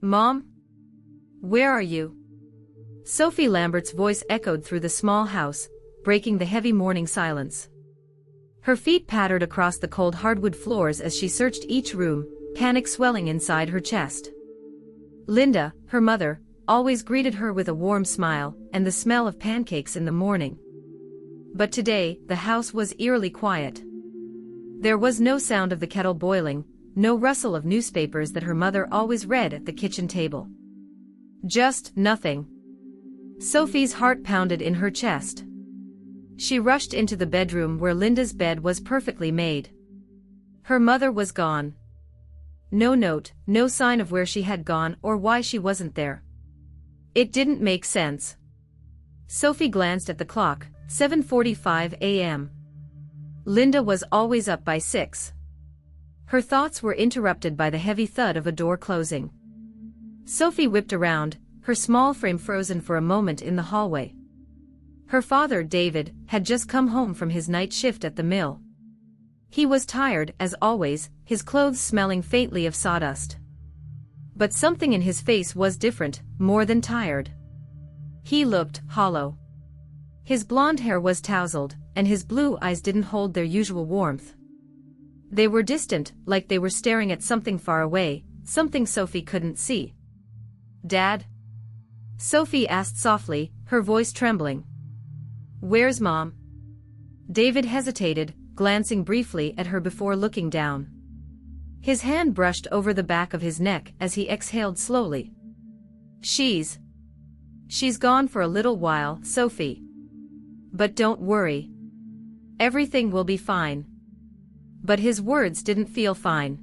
Mom? Where are you? Sophie Lambert's voice echoed through the small house, breaking the heavy morning silence. Her feet pattered across the cold hardwood floors as she searched each room, panic swelling inside her chest. Linda, her mother, always greeted her with a warm smile and the smell of pancakes in the morning. But today, the house was eerily quiet. There was no sound of the kettle boiling, no rustle of newspapers that her mother always read at the kitchen table. Just nothing. Sophie's heart pounded in her chest. She rushed into the bedroom where Linda's bed was perfectly made. Her mother was gone. No note, no sign of where she had gone or why she wasn't there. It didn't make sense. Sophie glanced at the clock, 7:45 a.m. Linda was always up by 6. Her thoughts were interrupted by the heavy thud of a door closing. Sophie whipped around, her small frame frozen for a moment in the hallway. Her father, David, had just come home from his night shift at the mill. He was tired, as always, his clothes smelling faintly of sawdust. But something in his face was different, more than tired. He looked hollow. His blonde hair was tousled, and his blue eyes didn't hold their usual warmth. They were distant, like they were staring at something far away, something Sophie couldn't see. "Dad?" Sophie asked softly, her voice trembling. "Where's Mom?" David hesitated, glancing briefly at her before looking down. His hand brushed over the back of his neck as he exhaled slowly. She's gone for a little while, Sophie. But don't worry. Everything will be fine." But his words didn't feel fine.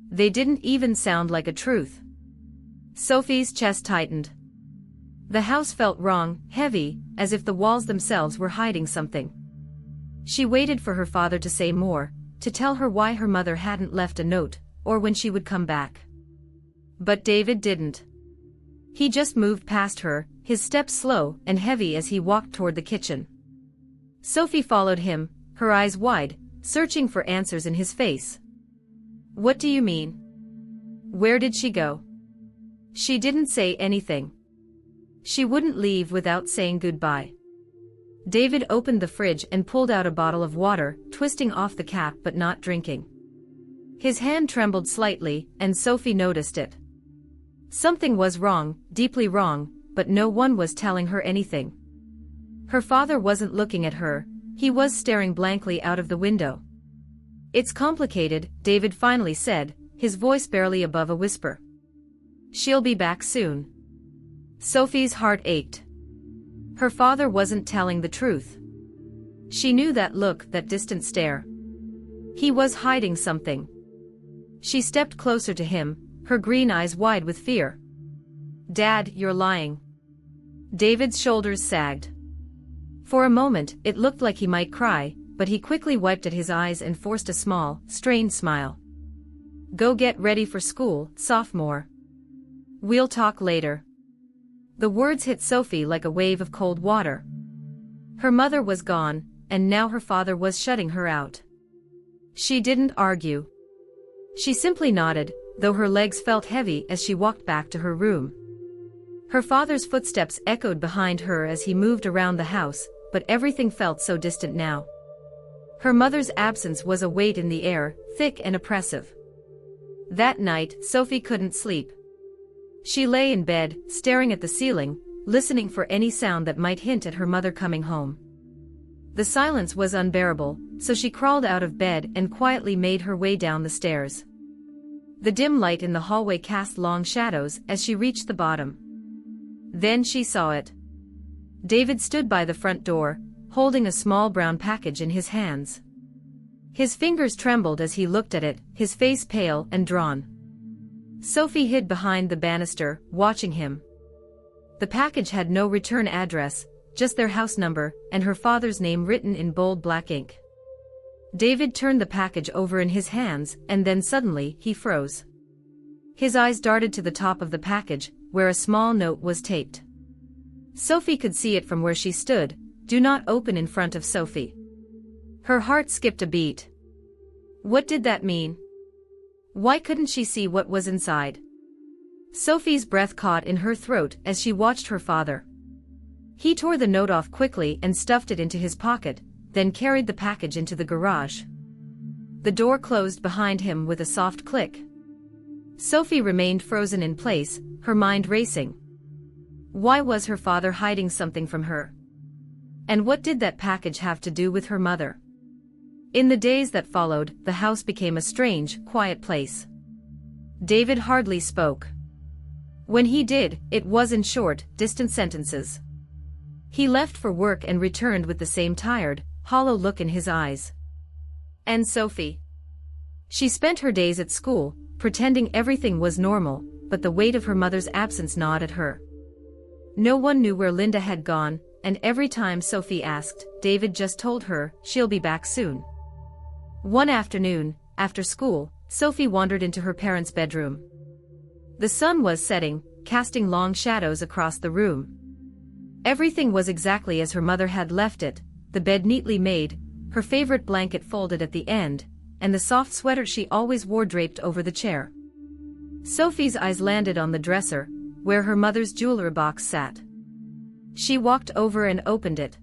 They didn't even sound like a truth. Sophie's chest tightened. The house felt wrong, heavy, as if the walls themselves were hiding something. She waited for her father to say more, to tell her why her mother hadn't left a note, or when she would come back. But David didn't. He just moved past her, his steps slow and heavy as he walked toward the kitchen. Sophie followed him, her eyes wide, searching for answers in his face. "What do you mean? Where did she go?" She didn't say anything. She wouldn't leave without saying goodbye. David opened the fridge and pulled out a bottle of water, twisting off the cap but not drinking. His hand trembled slightly, and Sophie noticed it. Something was wrong, deeply wrong, but no one was telling her anything. Her father wasn't looking at her, he was staring blankly out of the window. "It's complicated," David finally said, his voice barely above a whisper. "She'll be back soon." Sophie's heart ached. Her father wasn't telling the truth. She knew that look, that distant stare. He was hiding something. She stepped closer to him, her green eyes wide with fear. "Dad, you're lying." David's shoulders sagged. For a moment, it looked like he might cry, but he quickly wiped at his eyes and forced a small, strained smile. "Go get ready for school, sophomore. We'll talk later." The words hit Sophie like a wave of cold water. Her mother was gone, and now her father was shutting her out. She didn't argue. She simply nodded, though her legs felt heavy as she walked back to her room. Her father's footsteps echoed behind her as he moved around the house, but everything felt so distant now. Her mother's absence was a weight in the air, thick and oppressive. That night, Sophie couldn't sleep. She lay in bed, staring at the ceiling, listening for any sound that might hint at her mother coming home. The silence was unbearable, so she crawled out of bed and quietly made her way down the stairs. The dim light in the hallway cast long shadows as she reached the bottom. Then she saw it. David stood by the front door, holding a small brown package in his hands. His fingers trembled as he looked at it, his face pale and drawn. Sophie hid behind the banister, watching him. The package had no return address, just their house number, and her father's name written in bold black ink. David turned the package over in his hands, and then suddenly, he froze. His eyes darted to the top of the package, where a small note was taped. Sophie could see it from where she stood. "Do not open in front of Sophie." Her heart skipped a beat. What did that mean? Why couldn't she see what was inside? Sophie's breath caught in her throat as she watched her father. He tore the note off quickly and stuffed it into his pocket, then carried the package into the garage. The door closed behind him with a soft click. Sophie remained frozen in place, her mind racing. Why was her father hiding something from her? And what did that package have to do with her mother? In the days that followed, the house became a strange, quiet place. David hardly spoke. When he did, it was in short, distant sentences. He left for work and returned with the same tired, hollow look in his eyes. And Sophie? She spent her days at school, pretending everything was normal, but the weight of her mother's absence gnawed at her. No one knew where Linda had gone, and every time Sophie asked, David just told her, she'll be back soon. One afternoon, after school, Sophie wandered into her parents' bedroom. The sun was setting, casting long shadows across the room. Everything was exactly as her mother had left it, the bed neatly made, her favorite blanket folded at the end, and the soft sweater she always wore draped over the chair. Sophie's eyes landed on the dresser, where her mother's jewelry box sat. She walked over and opened it.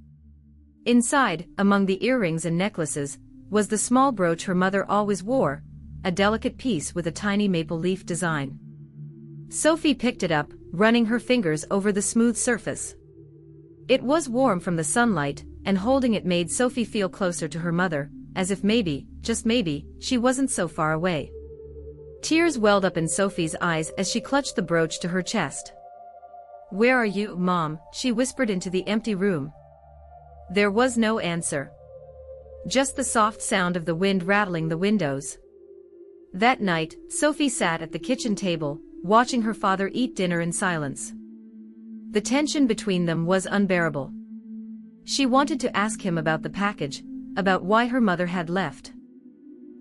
Inside, among the earrings and necklaces, was the small brooch her mother always wore, a delicate piece with a tiny maple leaf design. Sophie picked it up, running her fingers over the smooth surface. It was warm from the sunlight, and holding it made Sophie feel closer to her mother, as if maybe, just maybe, she wasn't so far away. Tears welled up in Sophie's eyes as she clutched the brooch to her chest. "Where are you, Mom?" she whispered into the empty room. There was no answer. Just the soft sound of the wind rattling the windows. That night, Sophie sat at the kitchen table, watching her father eat dinner in silence. The tension between them was unbearable. She wanted to ask him about the package, about why her mother had left.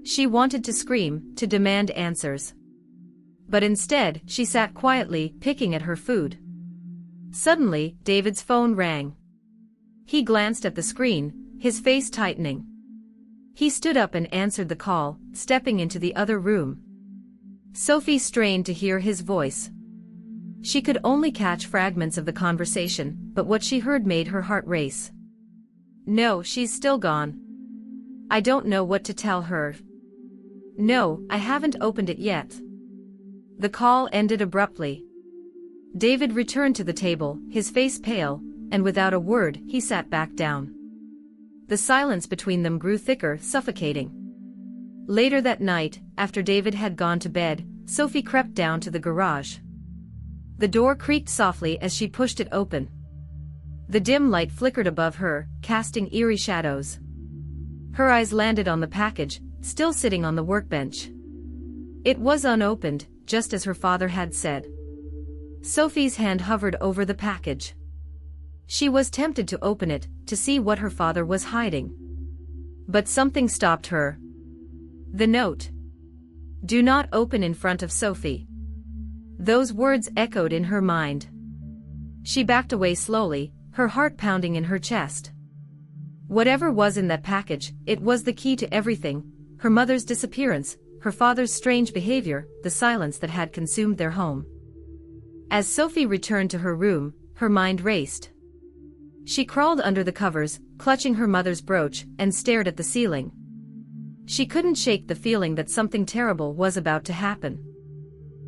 She wanted to scream, to demand answers. But instead, she sat quietly, picking at her food. Suddenly, David's phone rang. He glanced at the screen, his face tightening. He stood up and answered the call, stepping into the other room. Sophie strained to hear his voice. She could only catch fragments of the conversation, but what she heard made her heart race. "No, she's still gone. I don't know what to tell her. No, I haven't opened it yet." The call ended abruptly. David returned to the table, his face pale, and without a word, he sat back down. The silence between them grew thicker, suffocating. Later that night, after David had gone to bed, Sophie crept down to the garage. The door creaked softly as she pushed it open. The dim light flickered above her, casting eerie shadows. Her eyes landed on the package, still sitting on the workbench. It was unopened, just as her father had said. Sophie's hand hovered over the package. She was tempted to open it, to see what her father was hiding. But something stopped her. The note. "Do not open in front of Sophie." Those words echoed in her mind. She backed away slowly, her heart pounding in her chest. Whatever was in that package, it was the key to everything: her mother's disappearance, her father's strange behavior, the silence that had consumed their home. As Sophie returned to her room, her mind raced. She crawled under the covers, clutching her mother's brooch, and stared at the ceiling. She couldn't shake the feeling that something terrible was about to happen.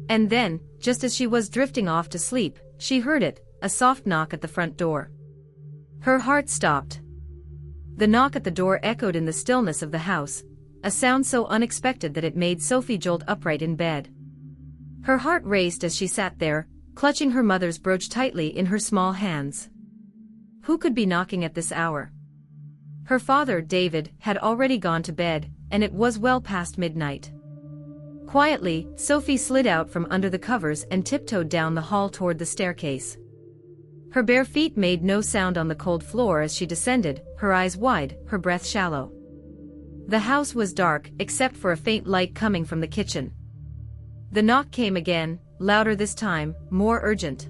And then, just as she was drifting off to sleep, she heard it, a soft knock at the front door. Her heart stopped. The knock at the door echoed in the stillness of the house, a sound so unexpected that it made Sophie jolt upright in bed. Her heart raced as she sat there, clutching her mother's brooch tightly in her small hands. Who could be knocking at this hour? Her father, David, had already gone to bed, and it was well past midnight. Quietly, Sophie slid out from under the covers and tiptoed down the hall toward the staircase. Her bare feet made no sound on the cold floor as she descended, her eyes wide, her breath shallow. The house was dark, except for a faint light coming from the kitchen. The knock came again, louder this time, more urgent.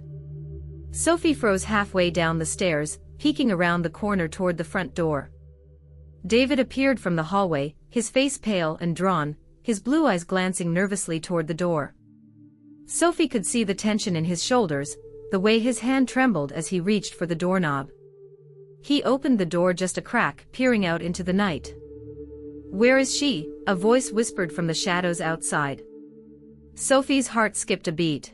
Sophie froze halfway down the stairs, peeking around the corner toward the front door. David appeared from the hallway, his face pale and drawn, his blue eyes glancing nervously toward the door. Sophie could see the tension in his shoulders, the way his hand trembled as he reached for the doorknob. He opened the door just a crack, peering out into the night. "Where is she?" a voice whispered from the shadows outside. Sophie's heart skipped a beat.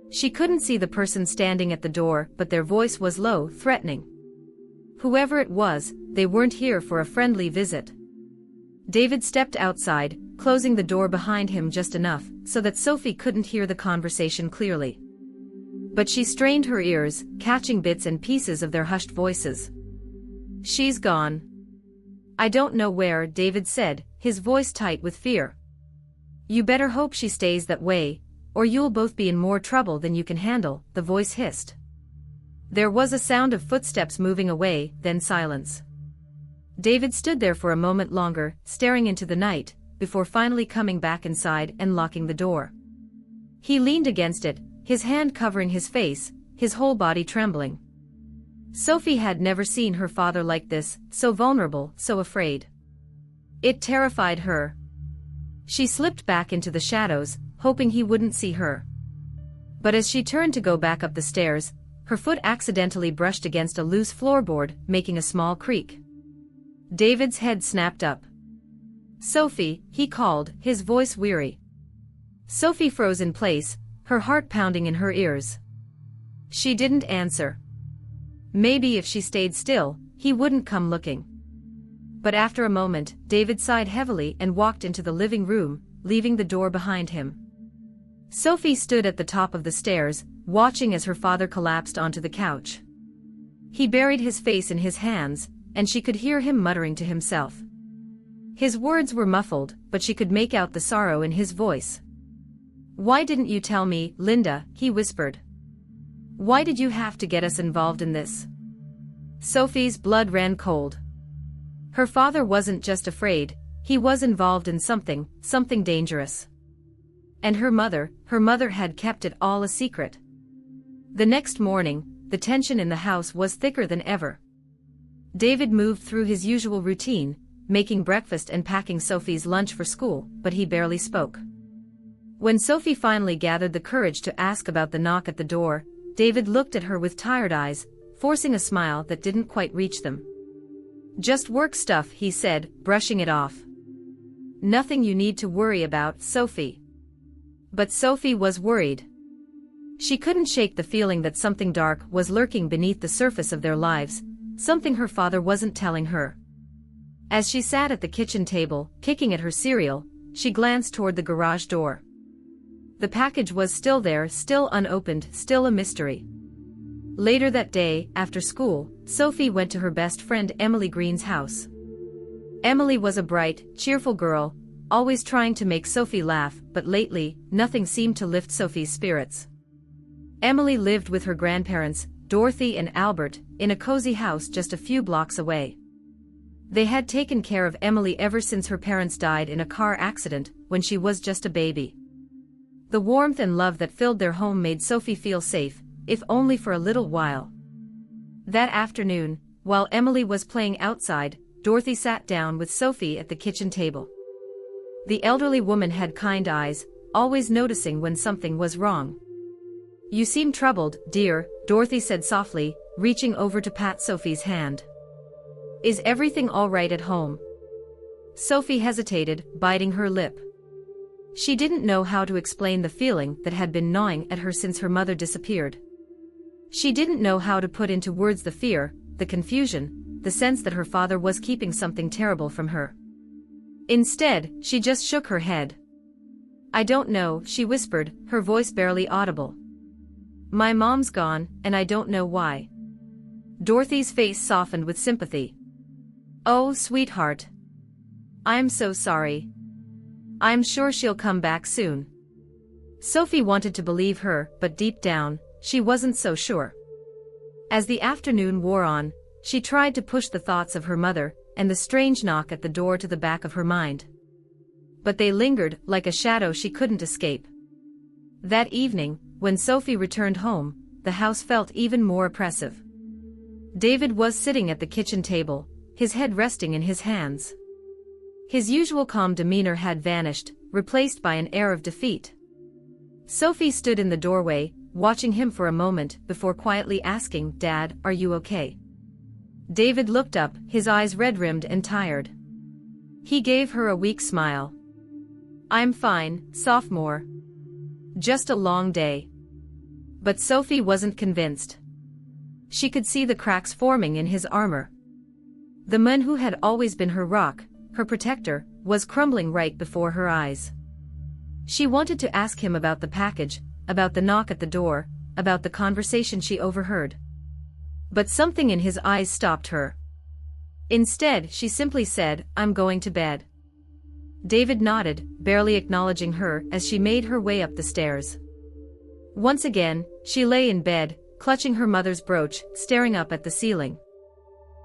She couldn't see the person standing at the door, but their voice was low, threatening. Whoever it was, they weren't here for a friendly visit. David stepped outside, closing the door behind him just enough so that Sophie couldn't hear the conversation clearly. But she strained her ears, catching bits and pieces of their hushed voices. "She's gone." "I don't know where," David said, his voice tight with fear. "You better hope she stays that way, or you'll both be in more trouble than you can handle," the voice hissed. There was a sound of footsteps moving away, then silence. David stood there for a moment longer, staring into the night, before finally coming back inside and locking the door. He leaned against it, his hand covering his face, his whole body trembling. Sophie had never seen her father like this, so vulnerable, so afraid. It terrified her. She slipped back into the shadows, hoping he wouldn't see her. But as she turned to go back up the stairs, her foot accidentally brushed against a loose floorboard, making a small creak. David's head snapped up. "Sophie," he called, his voice weary. Sophie froze in place, her heart pounding in her ears. She didn't answer. Maybe if she stayed still, he wouldn't come looking. But after a moment, David sighed heavily and walked into the living room, leaving the door behind him. Sophie stood at the top of the stairs, watching as her father collapsed onto the couch. He buried his face in his hands, and she could hear him muttering to himself. His words were muffled, but she could make out the sorrow in his voice. "Why didn't you tell me, Linda?" he whispered. "Why did you have to get us involved in this?" Sophie's blood ran cold. Her father wasn't just afraid, he was involved in something dangerous. And her mother had kept it all a secret. The next morning, the tension in the house was thicker than ever. David moved through his usual routine, making breakfast and packing Sophie's lunch for school, but he barely spoke. When Sophie finally gathered the courage to ask about the knock at the door, David looked at her with tired eyes, forcing a smile that didn't quite reach them. "Just work stuff," he said, brushing it off. "Nothing you need to worry about, Sophie." But Sophie was worried. She couldn't shake the feeling that something dark was lurking beneath the surface of their lives, something her father wasn't telling her. As she sat at the kitchen table, picking at her cereal, she glanced toward the garage door. The package was still there, still unopened, still a mystery. Later that day, after school, Sophie went to her best friend Emily Green's house. Emily was a bright, cheerful girl, always trying to make Sophie laugh, but lately, nothing seemed to lift Sophie's spirits. Emily lived with her grandparents, Dorothy and Albert, in a cozy house just a few blocks away. They had taken care of Emily ever since her parents died in a car accident when she was just a baby. The warmth and love that filled their home made Sophie feel safe, if only for a little while. That afternoon, while Emily was playing outside, Dorothy sat down with Sophie at the kitchen table. The elderly woman had kind eyes, always noticing when something was wrong. "You seem troubled, dear," Dorothy said softly, reaching over to pat Sophie's hand. "Is everything all right at home?" Sophie hesitated, biting her lip. She didn't know how to explain the feeling that had been gnawing at her since her mother disappeared. She didn't know how to put into words the fear, the confusion, the sense that her father was keeping something terrible from her. Instead, she just shook her head. "I don't know," she whispered, her voice barely audible. "My mom's gone, and I don't know why." Dorothy's face softened with sympathy. "Oh, sweetheart. I'm so sorry. I'm sure she'll come back soon." Sophie wanted to believe her, but deep down, she wasn't so sure. As the afternoon wore on, she tried to push the thoughts of her mother and the strange knock at the door to the back of her mind. But they lingered, like a shadow she couldn't escape. That evening, when Sophie returned home, the house felt even more oppressive. David was sitting at the kitchen table, his head resting in his hands. His usual calm demeanor had vanished, replaced by an air of defeat. Sophie stood in the doorway, watching him for a moment before quietly asking, "Dad, are you okay?" David looked up, his eyes red-rimmed and tired. He gave her a weak smile. "I'm fine, sophomore. Just a long day." But Sophie wasn't convinced. She could see the cracks forming in his armor. The man who had always been her rock, her protector, was crumbling right before her eyes. She wanted to ask him about the package, about the knock at the door, about the conversation she overheard. But something in his eyes stopped her. Instead, she simply said, "I'm going to bed." David nodded, barely acknowledging her as she made her way up the stairs. Once again, she lay in bed, clutching her mother's brooch, staring up at the ceiling.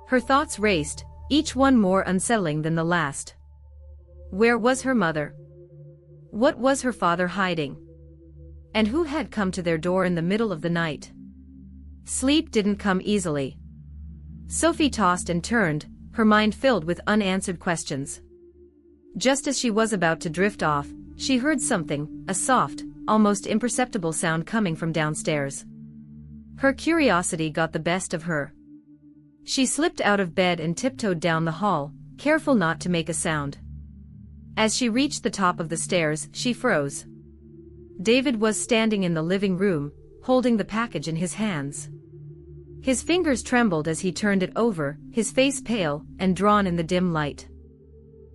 Her thoughts raced, each one more unsettling than the last. Where was her mother? What was her father hiding? And who had come to their door in the middle of the night? Sleep didn't come easily. Sophie tossed and turned, her mind filled with unanswered questions. Just as she was about to drift off, she heard something, a soft, almost imperceptible sound coming from downstairs. Her curiosity got the best of her. She slipped out of bed and tiptoed down the hall, careful not to make a sound. As she reached the top of the stairs, she froze. David was standing in the living room, holding the package in his hands. His fingers trembled as he turned it over, his face pale and drawn in the dim light.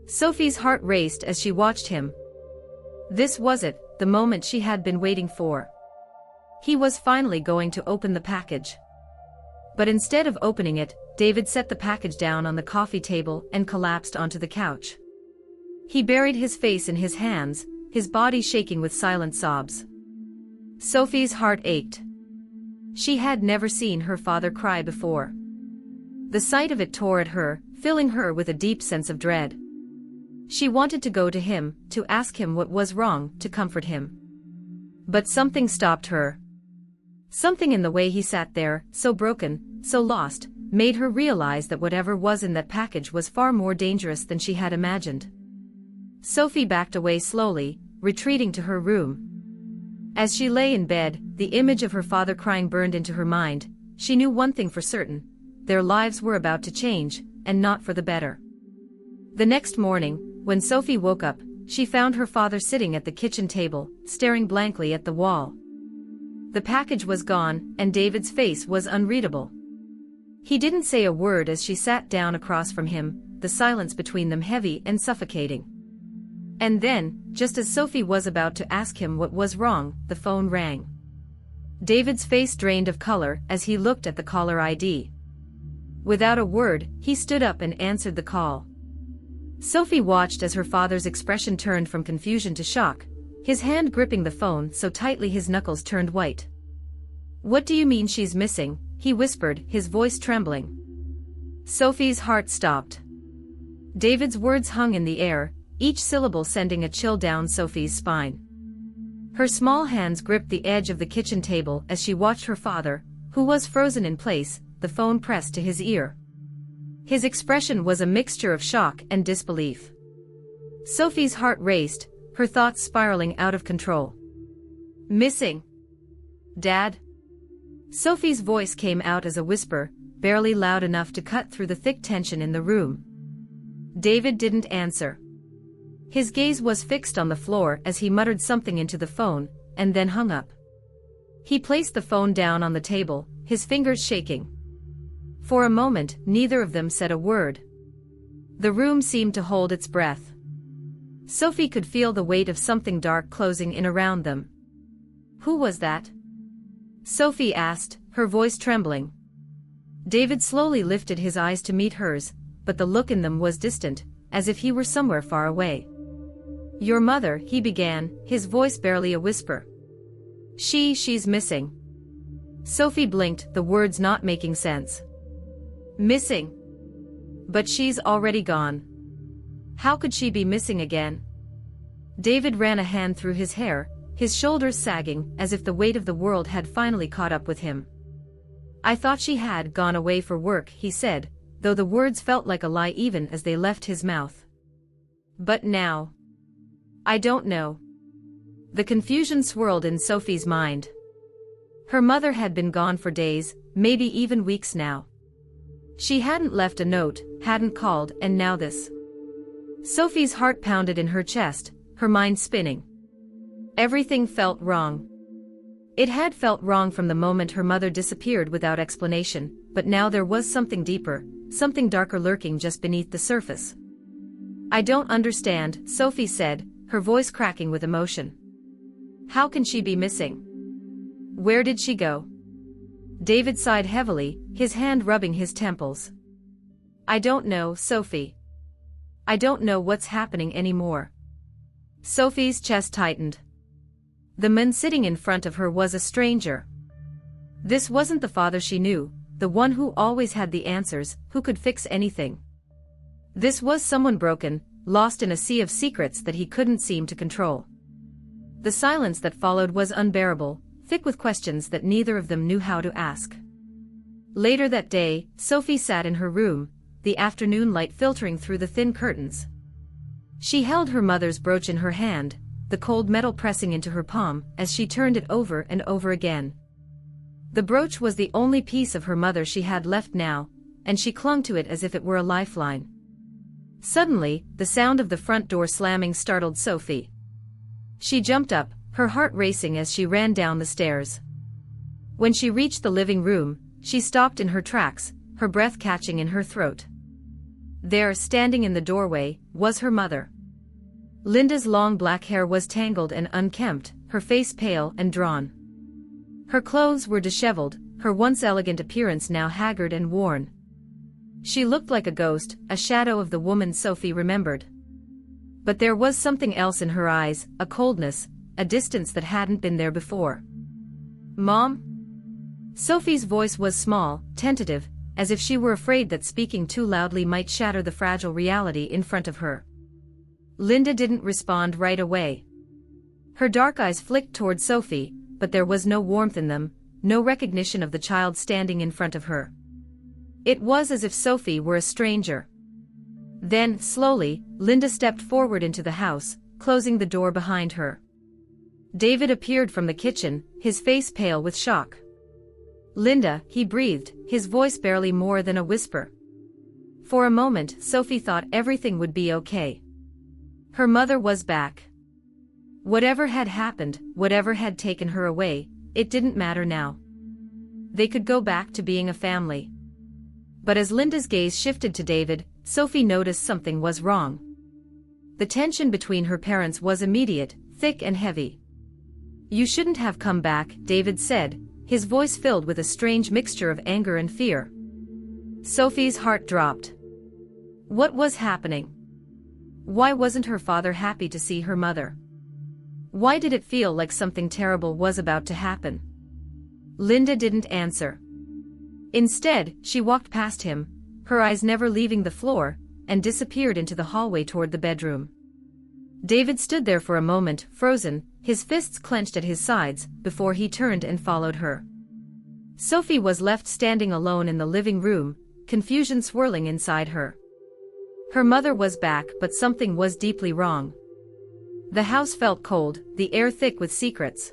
Sophie's heart raced as she watched him. This was it, the moment she had been waiting for. He was finally going to open the package. But instead of opening it, David set the package down on the coffee table and collapsed onto the couch. He buried his face in his hands, his body shaking with silent sobs. Sophie's heart ached. She had never seen her father cry before. The sight of it tore at her, filling her with a deep sense of dread. She wanted to go to him, to ask him what was wrong, to comfort him. But something stopped her. Something in the way he sat there, so broken, so lost, made her realize that whatever was in that package was far more dangerous than she had imagined. Sophie backed away slowly, retreating to her room. As she lay in bed, the image of her father crying burned into her mind. She knew one thing for certain: their lives were about to change, and not for the better. The next morning, when Sophie woke up, she found her father sitting at the kitchen table, staring blankly at the wall. The package was gone, and David's face was unreadable. He didn't say a word as she sat down across from him, the silence between them heavy and suffocating. And then, just as Sophie was about to ask him what was wrong, the phone rang. David's face drained of color as he looked at the caller ID. Without a word, he stood up and answered the call. Sophie watched as her father's expression turned from confusion to shock, his hand gripping the phone so tightly his knuckles turned white. "What do you mean she's missing?" he whispered, his voice trembling. Sophie's heart stopped. David's words hung in the air, each syllable sending a chill down Sophie's spine. Her small hands gripped the edge of the kitchen table as she watched her father, who was frozen in place, the phone pressed to his ear. His expression was a mixture of shock and disbelief. Sophie's heart raced, her thoughts spiraling out of control. "Missing? Dad?" Sophie's voice came out as a whisper, barely loud enough to cut through the thick tension in the room. David didn't answer. His gaze was fixed on the floor as he muttered something into the phone, and then hung up. He placed the phone down on the table, his fingers shaking. For a moment, neither of them said a word. The room seemed to hold its breath. Sophie could feel the weight of something dark closing in around them. "Who was that?" Sophie asked, her voice trembling. David slowly lifted his eyes to meet hers, but the look in them was distant, as if he were somewhere far away. "Your mother," he began, his voice barely a whisper. She's missing." Sophie blinked, the words not making sense. "Missing? But she's already gone. How could she be missing again?" David ran a hand through his hair, his shoulders sagging as if the weight of the world had finally caught up with him. "I thought she had gone away for work," he said, though the words felt like a lie even as they left his mouth. "But now? I don't know." The confusion swirled in Sophie's mind. Her mother had been gone for days, maybe even weeks now. She hadn't left a note, hadn't called, and now this. Sophie's heart pounded in her chest, her mind spinning. Everything felt wrong. It had felt wrong from the moment her mother disappeared without explanation, but now there was something deeper, something darker lurking just beneath the surface. "I don't understand," Sophie said, her voice cracking with emotion. "How can she be missing? Where did she go?" David sighed heavily, his hand rubbing his temples. "I don't know, Sophie. I don't know what's happening anymore." Sophie's chest tightened. The man sitting in front of her was a stranger. This wasn't the father she knew, the one who always had the answers, who could fix anything. This was someone broken, lost in a sea of secrets that he couldn't seem to control. The silence that followed was unbearable, thick with questions that neither of them knew how to ask. Later that day, Sophie sat in her room, the afternoon light filtering through the thin curtains. She held her mother's brooch in her hand, the cold metal pressing into her palm as she turned it over and over again. The brooch was the only piece of her mother she had left now, and she clung to it as if it were a lifeline. Suddenly, the sound of the front door slamming startled Sophie. She jumped up, her heart racing as she ran down the stairs. When she reached the living room, she stopped in her tracks, her breath catching in her throat. There, standing in the doorway, was her mother. Linda's long black hair was tangled and unkempt, her face pale and drawn. Her clothes were disheveled, her once elegant appearance now haggard and worn. She looked like a ghost, a shadow of the woman Sophie remembered. But there was something else in her eyes, a coldness, a distance that hadn't been there before. "Mom?" Sophie's voice was small, tentative, as if she were afraid that speaking too loudly might shatter the fragile reality in front of her. Linda didn't respond right away. Her dark eyes flicked toward Sophie, but there was no warmth in them, no recognition of the child standing in front of her. It was as if Sophie were a stranger. Then, slowly, Linda stepped forward into the house, closing the door behind her. David appeared from the kitchen, his face pale with shock. "Linda," he breathed, his voice barely more than a whisper. For a moment, Sophie thought everything would be okay. Her mother was back. Whatever had happened, whatever had taken her away, it didn't matter now. They could go back to being a family. But as Linda's gaze shifted to David, Sophie noticed something was wrong. The tension between her parents was immediate, thick and heavy. "You shouldn't have come back," David said, his voice filled with a strange mixture of anger and fear. Sophie's heart dropped. What was happening? Why wasn't her father happy to see her mother? Why did it feel like something terrible was about to happen? Linda didn't answer. Instead, she walked past him, her eyes never leaving the floor, and disappeared into the hallway toward the bedroom. David stood there for a moment, frozen, his fists clenched at his sides, before he turned and followed her. Sophie was left standing alone in the living room, confusion swirling inside her. Her mother was back, but something was deeply wrong. The house felt cold, the air thick with secrets.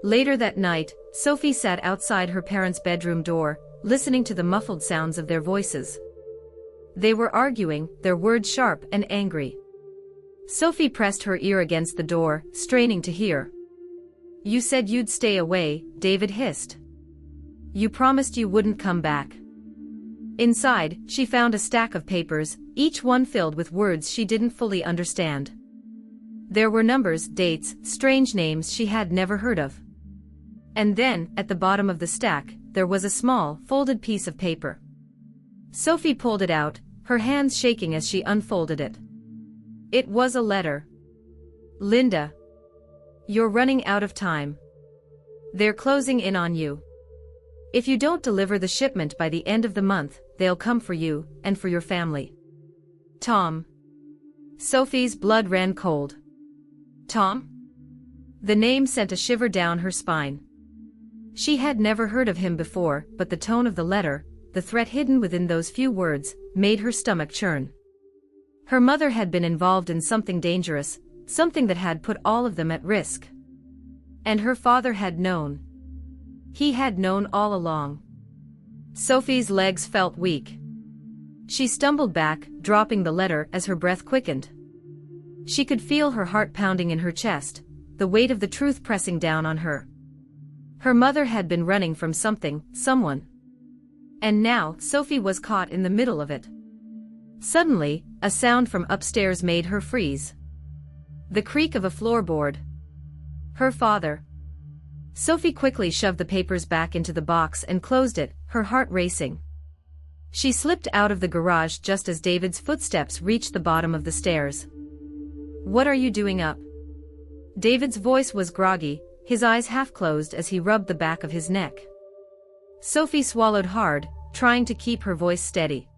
Later that night, Sophie sat outside her parents' bedroom door, listening to the muffled sounds of their voices. They were arguing, their words sharp and angry. Sophie pressed her ear against the door, straining to hear. "You said you'd stay away," David hissed. "You promised you wouldn't come back." Inside, she found a stack of papers, each one filled with words she didn't fully understand. There were numbers, dates, strange names she had never heard of. And then, at the bottom of the stack, there was a small, folded piece of paper. Sophie pulled it out, her hands shaking as she unfolded it. It was a letter. "Linda. You're running out of time. They're closing in on you. If you don't deliver the shipment by the end of the month, they'll come for you, and for your family. Tom." Sophie's blood ran cold. Tom? The name sent a shiver down her spine. She had never heard of him before, but the tone of the letter, the threat hidden within those few words, made her stomach churn. Her mother had been involved in something dangerous, something that had put all of them at risk. And her father had known. He had known all along. Sophie's legs felt weak. She stumbled back, dropping the letter as her breath quickened. She could feel her heart pounding in her chest, the weight of the truth pressing down on her. Her mother had been running from something, someone. And now, Sophie was caught in the middle of it. Suddenly, a sound from upstairs made her freeze. The creak of a floorboard. Her father. Sophie quickly shoved the papers back into the box and closed it, her heart racing. She slipped out of the garage just as David's footsteps reached the bottom of the stairs. "What are you doing up?" David's voice was groggy, his eyes half closed as he rubbed the back of his neck. Sophie swallowed hard, trying to keep her voice steady.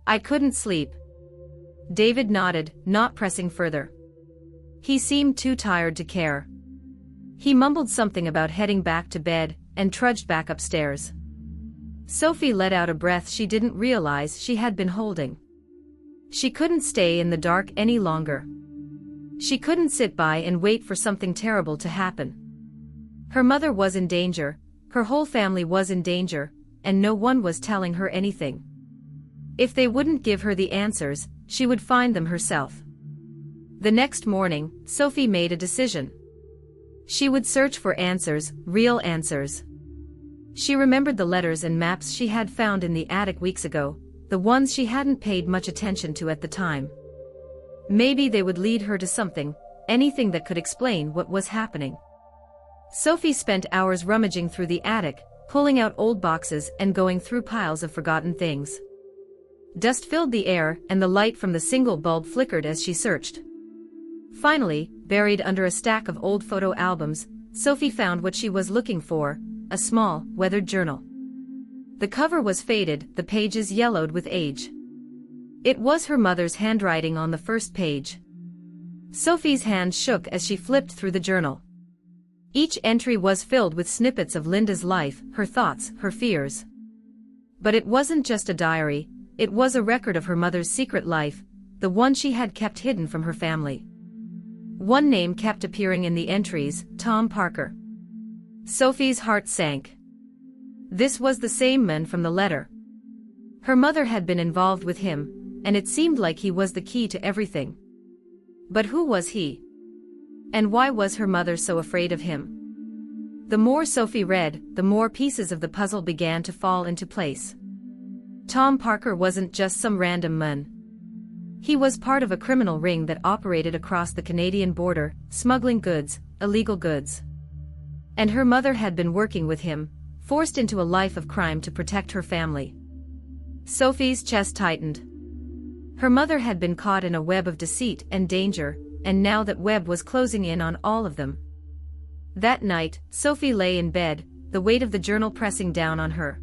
"I couldn't sleep." David nodded, not pressing further. He seemed too tired to care. He mumbled something about heading back to bed, and trudged back upstairs. Sophie let out a breath she didn't realize she had been holding. She couldn't stay in the dark any longer. She couldn't sit by and wait for something terrible to happen. Her mother was in danger, her whole family was in danger, and no one was telling her anything. If they wouldn't give her the answers, she would find them herself. The next morning, Sophie made a decision. She would search for answers, real answers. She remembered the letters and maps she had found in the attic weeks ago, the ones she hadn't paid much attention to at the time. Maybe they would lead her to something, anything that could explain what was happening. Sophie spent hours rummaging through the attic, pulling out old boxes and going through piles of forgotten things. Dust filled the air, and the light from the single bulb flickered as she searched. Finally, buried under a stack of old photo albums, Sophie found what she was looking for, a small, weathered journal. The cover was faded, the pages yellowed with age. It was her mother's handwriting on the first page. Sophie's hand shook as she flipped through the journal. Each entry was filled with snippets of Linda's life, her thoughts, her fears. But it wasn't just a diary, it was a record of her mother's secret life, the one she had kept hidden from her family. One name kept appearing in the entries, Tom Parker. Sophie's heart sank. This was the same man from the letter. Her mother had been involved with him, and it seemed like he was the key to everything. But who was he? And why was her mother so afraid of him? The more Sophie read, the more pieces of the puzzle began to fall into place. Tom Parker wasn't just some random man. He was part of a criminal ring that operated across the Canadian border, smuggling goods, illegal goods. And her mother had been working with him, forced into a life of crime to protect her family. Sophie's chest tightened. Her mother had been caught in a web of deceit and danger, and now that web was closing in on all of them. That night, Sophie lay in bed, the weight of the journal pressing down on her.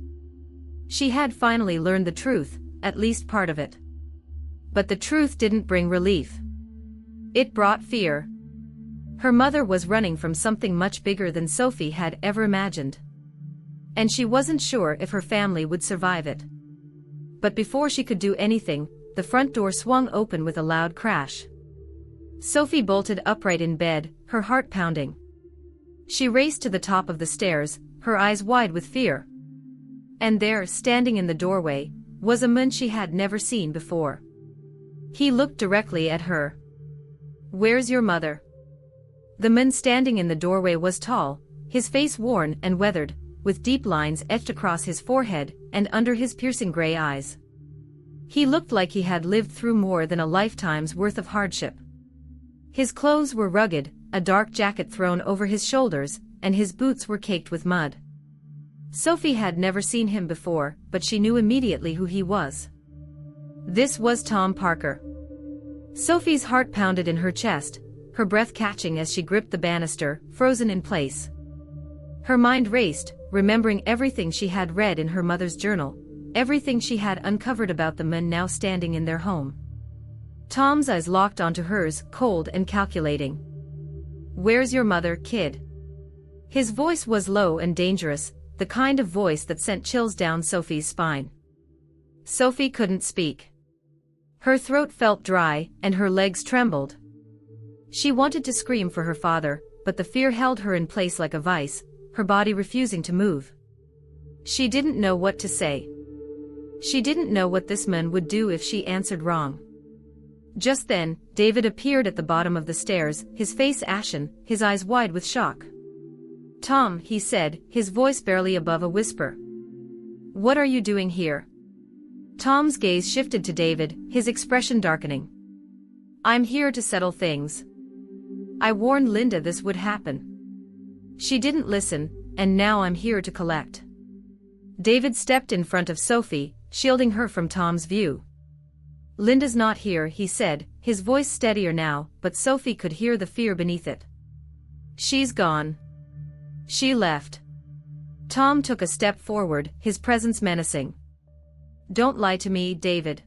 She had finally learned the truth, at least part of it. But the truth didn't bring relief. It brought fear. Her mother was running from something much bigger than Sophie had ever imagined. And she wasn't sure if her family would survive it. But before she could do anything, the front door swung open with a loud crash. Sophie bolted upright in bed, her heart pounding. She raced to the top of the stairs, her eyes wide with fear. And there, standing in the doorway, was a man she had never seen before. He looked directly at her. "Where's your mother?" The man standing in the doorway was tall, his face worn and weathered, with deep lines etched across his forehead and under his piercing gray eyes. He looked like he had lived through more than a lifetime's worth of hardship. His clothes were rugged, a dark jacket thrown over his shoulders, and his boots were caked with mud. Sophie had never seen him before, but she knew immediately who he was. This was Tom Parker. Sophie's heart pounded in her chest, her breath catching as she gripped the banister, frozen in place. Her mind raced, remembering everything she had read in her mother's journal, everything she had uncovered about the men now standing in their home. Tom's eyes locked onto hers, cold and calculating. "Where's your mother, kid?" His voice was low and dangerous, the kind of voice that sent chills down Sophie's spine. Sophie couldn't speak. Her throat felt dry, and her legs trembled. She wanted to scream for her father, but the fear held her in place like a vice, her body refusing to move. She didn't know what to say. She didn't know what this man would do if she answered wrong. Just then, David appeared at the bottom of the stairs, his face ashen, his eyes wide with shock. "Tom," he said, his voice barely above a whisper. "What are you doing here?" Tom's gaze shifted to David, his expression darkening. "I'm here to settle things. I warned Linda this would happen. She didn't listen, and now I'm here to collect." David stepped in front of Sophie, shielding her from Tom's view. "Linda's not here," he said, his voice steadier now, but Sophie could hear the fear beneath it. "She's gone. She left." Tom took a step forward, his presence menacing. "Don't lie to me, David.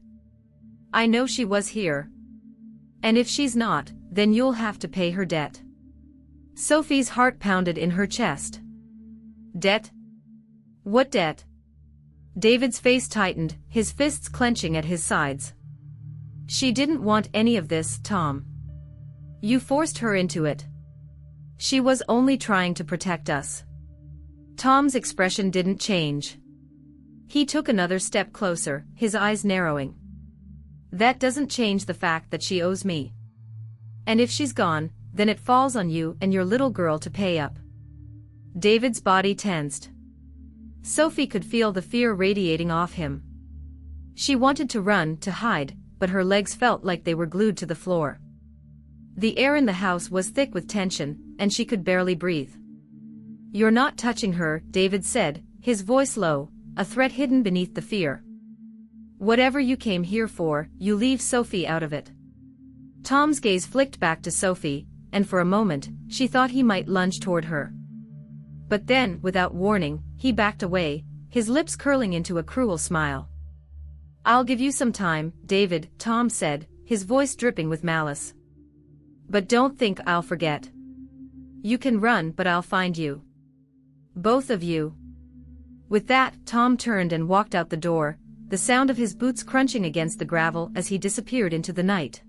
I know she was here. And if she's not, then you'll have to pay her debt." Sophie's heart pounded in her chest. "Debt? What debt?" David's face tightened, his fists clenching at his sides. "She didn't want any of this, Tom. You forced her into it. She was only trying to protect us." Tom's expression didn't change. He took another step closer, his eyes narrowing. "That doesn't change the fact that she owes me. And if she's gone, then it falls on you and your little girl to pay up." David's body tensed. Sophie could feel the fear radiating off him. She wanted to run, to hide, but her legs felt like they were glued to the floor. The air in the house was thick with tension, and she could barely breathe. "You're not touching her," David said, his voice low, a threat hidden beneath the fear. "Whatever you came here for, you leave Sophie out of it." Tom's gaze flicked back to Sophie, and for a moment, she thought he might lunge toward her. But then, without warning, he backed away, his lips curling into a cruel smile. "I'll give you some time, David," Tom said, his voice dripping with malice. "But don't think I'll forget. You can run, but I'll find you. Both of you." With that, Tom turned and walked out the door, the sound of his boots crunching against the gravel as he disappeared into the night.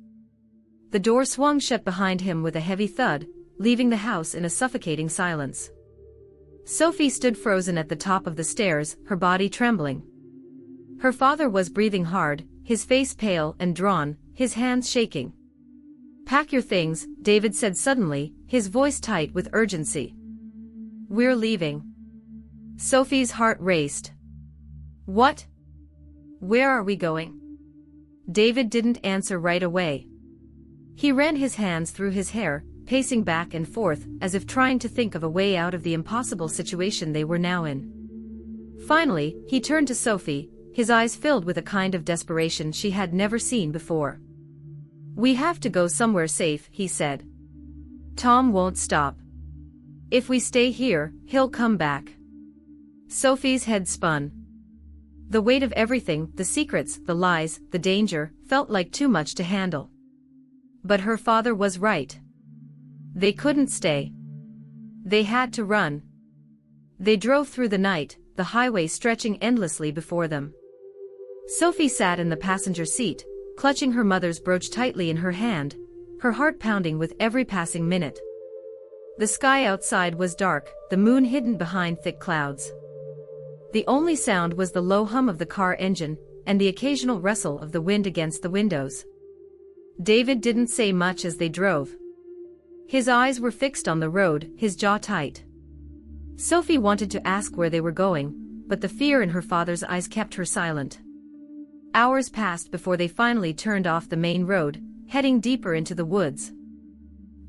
The door swung shut behind him with a heavy thud, leaving the house in a suffocating silence. Sophie stood frozen at the top of the stairs, her body trembling. Her father was breathing hard, his face pale and drawn, his hands shaking. "Pack your things," David said suddenly, his voice tight with urgency. "We're leaving." Sophie's heart raced. "What? Where are we going?" David didn't answer right away. He ran his hands through his hair, pacing back and forth, as if trying to think of a way out of the impossible situation they were now in. Finally, he turned to Sophie, his eyes filled with a kind of desperation she had never seen before. "We have to go somewhere safe," he said. "Tom won't stop. If we stay here, he'll come back." Sophie's head spun. The weight of everything, the secrets, the lies, the danger, felt like too much to handle. But her father was right. They couldn't stay. They had to run. They drove through the night, the highway stretching endlessly before them. Sophie sat in the passenger seat, clutching her mother's brooch tightly in her hand, her heart pounding with every passing minute. The sky outside was dark, the moon hidden behind thick clouds. The only sound was the low hum of the car engine, and the occasional rustle of the wind against the windows. David didn't say much as they drove. His eyes were fixed on the road, his jaw tight. Sophie wanted to ask where they were going, but the fear in her father's eyes kept her silent. Hours passed before they finally turned off the main road, heading deeper into the woods.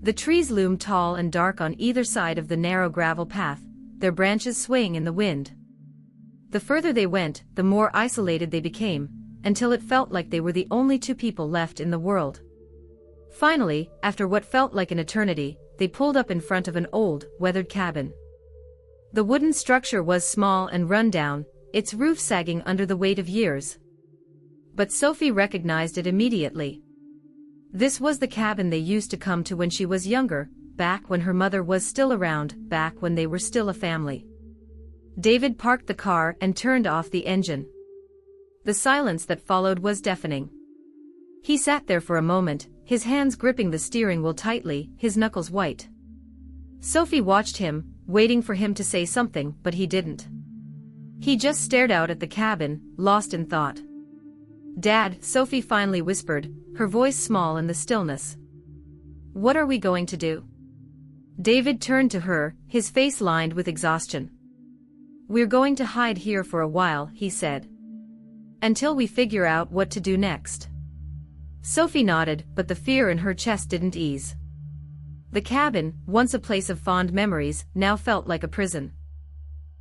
The trees loomed tall and dark on either side of the narrow gravel path, their branches swaying in the wind. The further they went, the more isolated they became, until it felt like they were the only two people left in the world. Finally, after what felt like an eternity, they pulled up in front of an old, weathered cabin. The wooden structure was small and run down, its roof sagging under the weight of years. But Sophie recognized it immediately. This was the cabin they used to come to when she was younger, back when her mother was still around, back when they were still a family. David parked the car and turned off the engine. The silence that followed was deafening. He sat there for a moment, his hands gripping the steering wheel tightly, his knuckles white. Sophie watched him, waiting for him to say something, but he didn't. He just stared out at the cabin, lost in thought. "Dad," Sophie finally whispered, her voice small in the stillness. "What are we going to do?" David turned to her, his face lined with exhaustion. "We're going to hide here for a while," he said. "Until we figure out what to do next." Sophie nodded, but the fear in her chest didn't ease. The cabin, once a place of fond memories, now felt like a prison.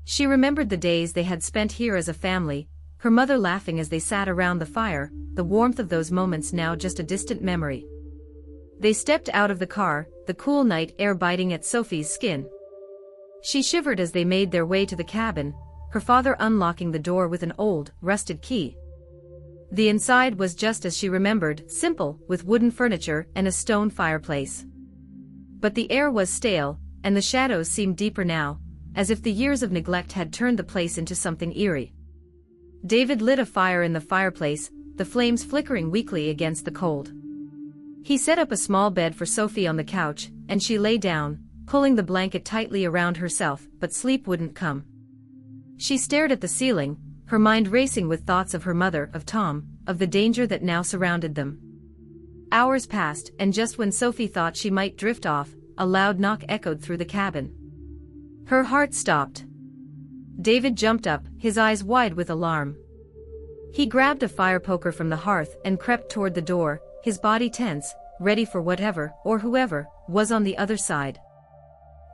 She remembered the days they had spent here as a family, her mother laughing as they sat around the fire, the warmth of those moments now just a distant memory. They stepped out of the car, the cool night air biting at Sophie's skin. She shivered as they made their way to the cabin, her father unlocking the door with an old, rusted key. The inside was just as she remembered, simple, with wooden furniture and a stone fireplace. But the air was stale, and the shadows seemed deeper now, as if the years of neglect had turned the place into something eerie. David lit a fire in the fireplace, the flames flickering weakly against the cold. He set up a small bed for Sophie on the couch, and she lay down, pulling the blanket tightly around herself, but sleep wouldn't come. She stared at the ceiling, her mind racing with thoughts of her mother, of Tom, of the danger that now surrounded them. Hours passed, and just when Sophie thought she might drift off, a loud knock echoed through the cabin. Her heart stopped. David jumped up, his eyes wide with alarm. He grabbed a fire poker from the hearth and crept toward the door, his body tense, ready for whatever, or whoever, was on the other side.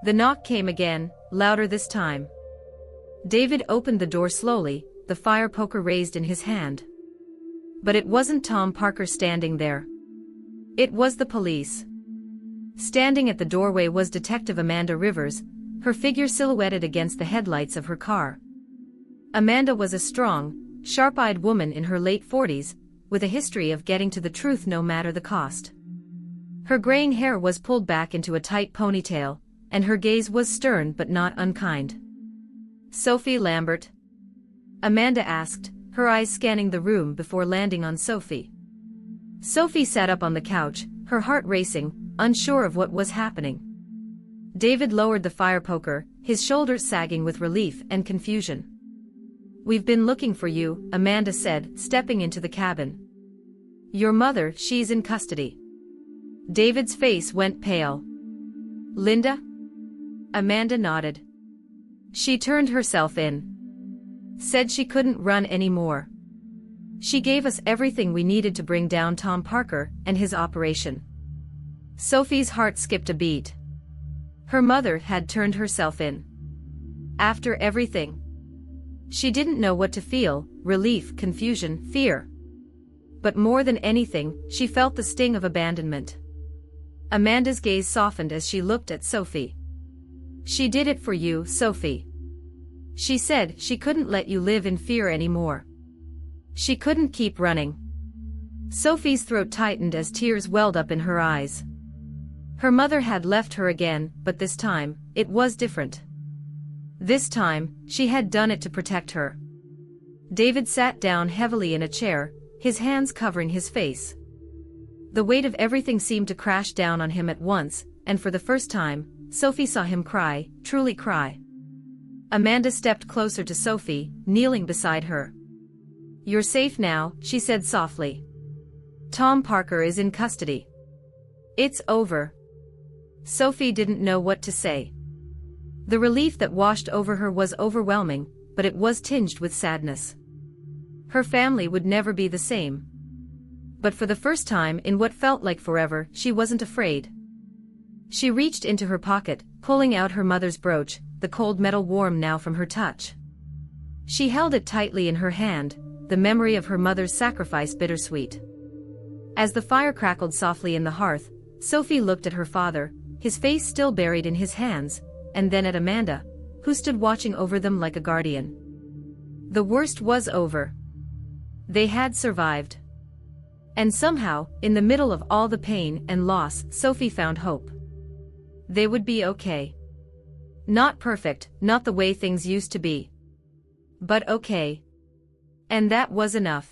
The knock came again, louder this time. David opened the door slowly, the fire poker raised in his hand. But it wasn't Tom Parker standing there. It was the police. Standing at the doorway was Detective Amanda Rivers, her figure silhouetted against the headlights of her car. Amanda was a strong, sharp-eyed woman in her late 40s, with a history of getting to the truth no matter the cost. Her graying hair was pulled back into a tight ponytail, and her gaze was stern but not unkind. "Sophie Lambert?" Amanda asked, her eyes scanning the room before landing on Sophie. Sophie sat up on the couch, her heart racing, unsure of what was happening. David lowered the fire poker, his shoulders sagging with relief and confusion. "We've been looking for you," Amanda said, stepping into the cabin. "Your mother, she's in custody." David's face went pale. "Linda?" Amanda nodded. "She turned herself in. Said she couldn't run anymore. She gave us everything we needed to bring down Tom Parker and his operation." Sophie's heart skipped a beat. Her mother had turned herself in. After everything. She didn't know what to feel, relief, confusion, fear. But more than anything, she felt the sting of abandonment. Amanda's gaze softened as she looked at Sophie. "She did it for you, Sophie. She said she couldn't let you live in fear anymore. She couldn't keep running." Sophie's throat tightened as tears welled up in her eyes. Her mother had left her again, but this time, it was different. This time, she had done it to protect her. David sat down heavily in a chair, his hands covering his face. The weight of everything seemed to crash down on him at once, and for the first time, Sophie saw him cry, truly cry. Amanda stepped closer to Sophie, kneeling beside her. "You're safe now," she said softly. "Tom Parker is in custody. It's over." Sophie didn't know what to say. The relief that washed over her was overwhelming, but it was tinged with sadness. Her family would never be the same. But for the first time in what felt like forever, she wasn't afraid. She reached into her pocket, pulling out her mother's brooch, the cold metal warm now from her touch. She held it tightly in her hand, the memory of her mother's sacrifice bittersweet. As the fire crackled softly in the hearth, Sophie looked at her father, his face still buried in his hands, and then at Amanda, who stood watching over them like a guardian. The worst was over. They had survived. And somehow, in the middle of all the pain and loss, Sophie found hope. They would be okay. Not perfect, not the way things used to be. But okay. And that was enough.